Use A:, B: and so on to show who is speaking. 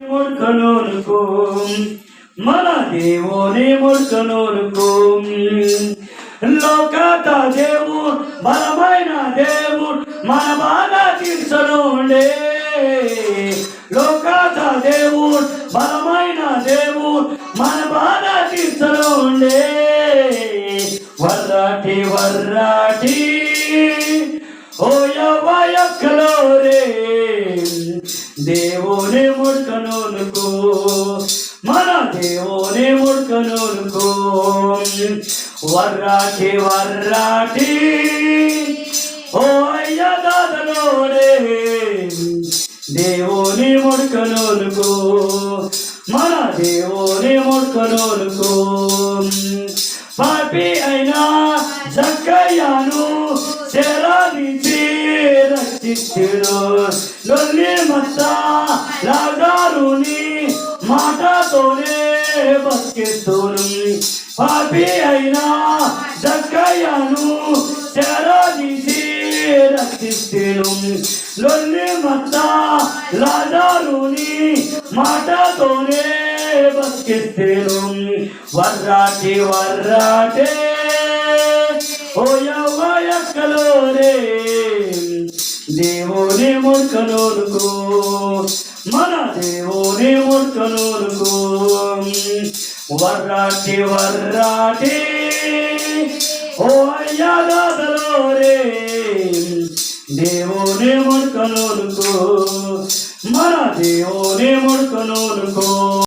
A: ముడుకనోనుకో మన దేవుని ముడుకనోనుకో లోకత దేవుడు బలమైన దేవుడు మన బాధ తీర్చనుండే లోకత దేవుడు బలమైన దేవుడు మన బాధ తీర్చనుండే వర్రాటి వర్రాటి ఓ యవ్వయక్కలో రే దేవుని ముడుకనోనుకో మన దేవుని ముడుకనోనుకో వర్రాటి వర్రాటి ఓ అయ్య దాదలోడే దేవుని ముడుకనోనుకో మన దేవుని ముడుకనోనుకో పాపి అయినా జక్కయ్యను చెరానిచి రక్షించును లొల్లి మత్త లాజారుని మాటతోనే బతికిస్తును పాపి అయినా జక్కయ్యను చెరానిచి రక్షించును లొల్లి మత్త లాజారుని మాటతోనే బతికిస్తును వర్రాటి వర్రాటే ఓ యవ్వయక్కలో రే దేవుని ముడుకనోనుకో మన దేవుని ముడుకనోనుకో వర్రాటి వర్రాటి ఓ అయ్యా దాదలో రే దేవుని ముడుకనోనుకో మన దేవుని ముడుకనోనుకో